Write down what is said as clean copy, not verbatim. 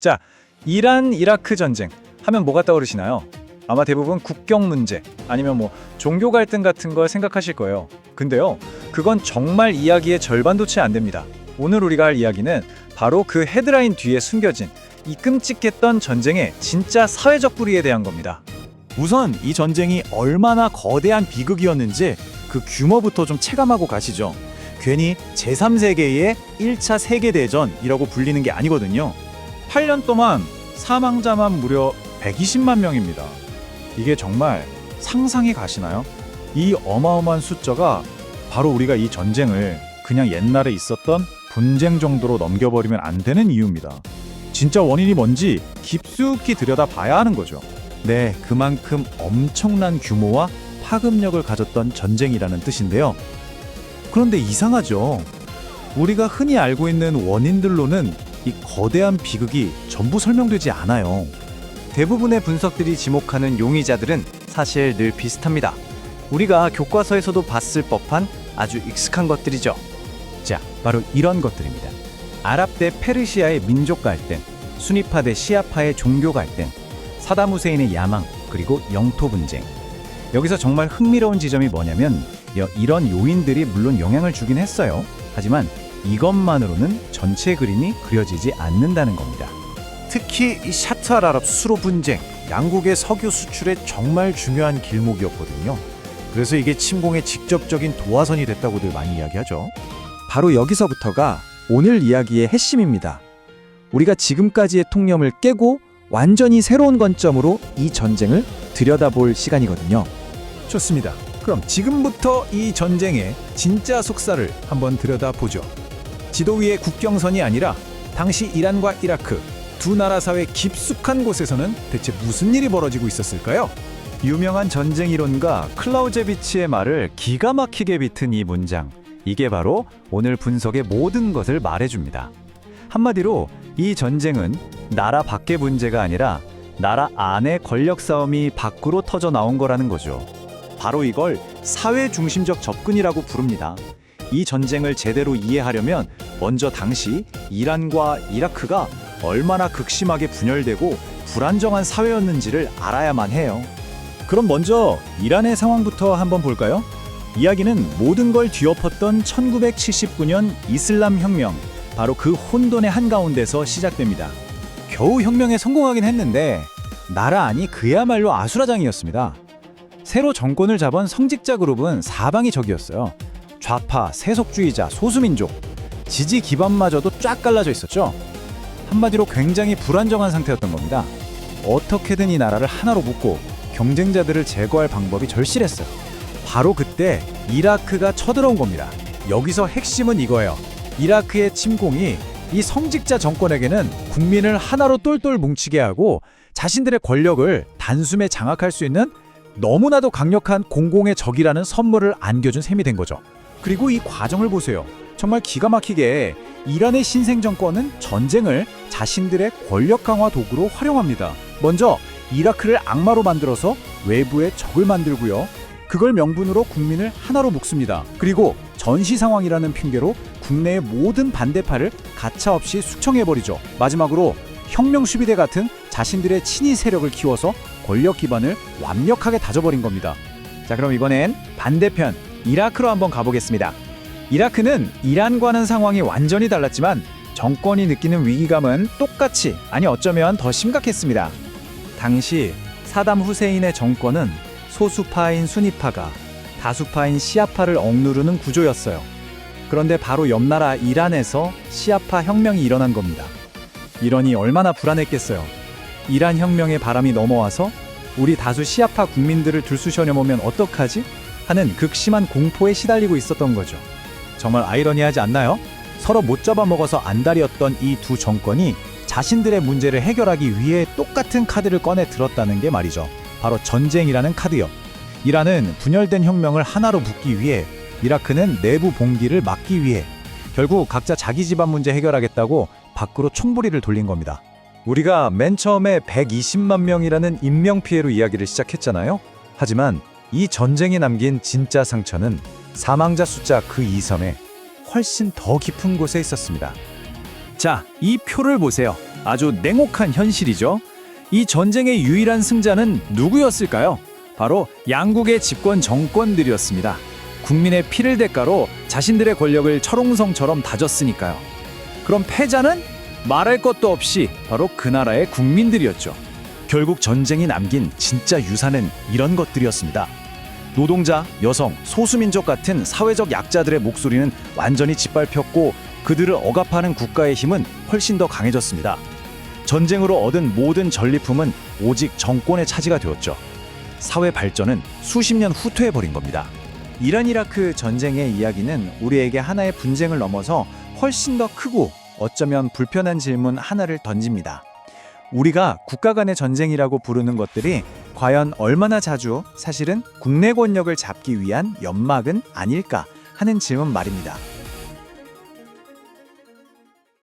자, 이란 이라크 전쟁 하면 뭐가 떠오르시나요? 아마 대부분 국경 문제 아니면 종교 갈등 같은 걸 생각하실 거예요. 근데요, 그건 정말 이야기의 절반도 채 안 됩니다. 오늘 우리가 할 이야기는 바로 그 헤드라인 뒤에 숨겨진 이 끔찍했던 전쟁의 진짜 사회적 뿌리에 대한 겁니다. 우선 이 전쟁이 얼마나 거대한 비극이었는지 그 규모부터 좀 체감하고 가시죠. 괜히 제3세계의 1차 세계대전이라고 불리는 게 아니거든요. 8년 동안 사망자만 무려 120만 명입니다. 이게 정말 상상이 가시나요? 이 어마어마한 숫자가 바로 우리가 이 전쟁을 그냥 옛날에 있었던 분쟁 정도로 넘겨버리면 안 되는 이유입니다. 진짜 원인이 뭔지 깊숙이 들여다봐야 하는 거죠. 네, 그만큼 엄청난 규모와 파급력을 가졌던 전쟁이라는 뜻인데요. 그런데 이상하죠. 우리가 흔히 알고 있는 원인들로는 이 거대한 비극이 전부 설명되지 않아요. 대부분의 분석들이 지목하는 용의자들은 사실 늘 비슷합니다. 우리가 교과서에서도 봤을 법한 아주 익숙한 것들이죠. 자, 바로 이런 것들입니다. 아랍 대 페르시아의 민족 갈등, 수니파 대 시아파의 종교 갈등, 사담 후세인의 야망, 그리고 영토 분쟁. 여기서 정말 흥미로운 지점이 뭐냐면 이런 요인들이 물론 영향을 주긴 했어요. 하지만 이것만으로는 전체 그림이 그려지지 않는다는 겁니다. 특히 이 샤트 알 아랍 수로 분쟁, 양국의 석유 수출에 정말 중요한 길목이었거든요. 그래서 이게 침공의 직접적인 도화선이 됐다고들 많이 이야기하죠. 바로 여기서부터가 오늘 이야기의 핵심입니다. 우리가 지금까지의 통념을 깨고 완전히 새로운 관점으로 이 전쟁을 들여다볼 시간이거든요. 좋습니다. 그럼 지금부터 이 전쟁의 진짜 속살을 한번 들여다보죠. 지도 위의 국경선이 아니라 당시 이란과 이라크 두 나라 사회 깊숙한 곳에서는 대체 무슨 일이 벌어지고 있었을까요? 유명한 전쟁 이론가 클라우제비치의 말을 기가 막히게 비튼 이 문장. 이게 바로 오늘 분석의 모든 것을 말해줍니다. 한마디로 이 전쟁은 나라 밖의 문제가 아니라 나라 안의 권력 싸움이 밖으로 터져 나온 거라는 거죠. 바로 이걸 사회 중심적 접근이라고 부릅니다. 이 전쟁을 제대로 이해하려면 먼저 당시 이란과 이라크가 얼마나 극심하게 분열되고 불안정한 사회였는지를 알아야만 해요. 그럼 먼저 이란의 상황부터 한번 볼까요? 이야기는 모든 걸 뒤엎었던 1979년 이슬람 혁명, 바로 그 혼돈의 한가운데서 시작됩니다. 겨우 혁명에 성공하긴 했는데 나라 안이 그야말로 아수라장이었습니다. 새로 정권을 잡은 성직자 그룹은 사방이 적이었어요. 좌파, 세속주의자, 소수민족, 지지 기반마저도 쫙 갈라져 있었죠. 한마디로 굉장히 불안정한 상태였던 겁니다. 어떻게든 이 나라를 하나로 묶고 경쟁자들을 제거할 방법이 절실했어요. 바로 그때 이라크가 쳐들어온 겁니다. 여기서 핵심은 이거예요. 이라크의 침공이 이 성직자 정권에게는 국민을 하나로 똘똘 뭉치게 하고 자신들의 권력을 단숨에 장악할 수 있는 너무나도 강력한 공공의 적이라는 선물을 안겨준 셈이 된 거죠. 그리고 이 과정을 보세요. 정말 기가 막히게 이란의 신생 정권은 전쟁을 자신들의 권력 강화 도구로 활용합니다. 먼저 이라크를 악마로 만들어서 외부에 적을 만들고요. 그걸 명분으로 국민을 하나로 묶습니다. 그리고 전시 상황이라는 핑계로 국내의 모든 반대파를 가차없이 숙청해버리죠. 마지막으로 혁명 수비대 같은 자신들의 친위 세력을 키워서 권력 기반을 완벽하게 다져버린 겁니다. 자, 그럼 이번엔 반대편 이라크로 한번 가보겠습니다. 이라크는 이란과는 상황이 완전히 달랐지만 정권이 느끼는 위기감은 똑같이, 아니 어쩌면 더 심각했습니다. 당시 사담 후세인의 정권은 소수파인 수니파가 다수파인 시아파를 억누르는 구조였어요. 그런데 바로 옆 나라 이란에서 시아파 혁명이 일어난 겁니다. 이란이 얼마나 불안했겠어요. 이란 혁명의 바람이 넘어와서 우리 다수 시아파 국민들을 들쑤셔내보면 어떡하지? 하는 극심한 공포에 시달리고 있었던 거죠. 정말 아이러니하지 않나요? 서로 못 잡아먹어서 안달이었던 이 두 정권이 자신들의 문제를 해결하기 위해 똑같은 카드를 꺼내 들었다는 게 말이죠. 바로 전쟁이라는 카드요. 이란은 분열된 혁명을 하나로 묶기 위해, 이라크는 내부 봉기를 막기 위해 결국 각자 자기 집안 문제 해결하겠다고 밖으로 총부리를 돌린 겁니다. 우리가 맨 처음에 120만 명이라는 인명피해로 이야기를 시작했잖아요. 하지만 이 전쟁이 남긴 진짜 상처는 사망자 숫자 그 이섬에 훨씬 더 깊은 곳에 있었습니다. 자, 이 표를 보세요. 아주 냉혹한 현실이죠. 이 전쟁의 유일한 승자는 누구였을까요? 바로 양국의 집권 정권들이었습니다. 국민의 피를 대가로 자신들의 권력을 철옹성처럼 다졌으니까요. 그럼 패자는 말할 것도 없이 바로 그 나라의 국민들이었죠. 결국 전쟁이 남긴 진짜 유산은 이런 것들이었습니다. 노동자, 여성, 소수민족 같은 사회적 약자들의 목소리는 완전히 짓밟혔고 그들을 억압하는 국가의 힘은 훨씬 더 강해졌습니다. 전쟁으로 얻은 모든 전리품은 오직 정권의 차지가 되었죠. 사회 발전은 수십 년 후퇴해버린 겁니다. 이란-이라크 전쟁의 이야기는 우리에게 하나의 분쟁을 넘어서 훨씬 더 크고 어쩌면 불편한 질문 하나를 던집니다. 우리가 국가 간의 전쟁이라고 부르는 것들이 과연 얼마나 자주 사실은 국내 권력을 잡기 위한 연막은 아닐까 하는 질문 말입니다.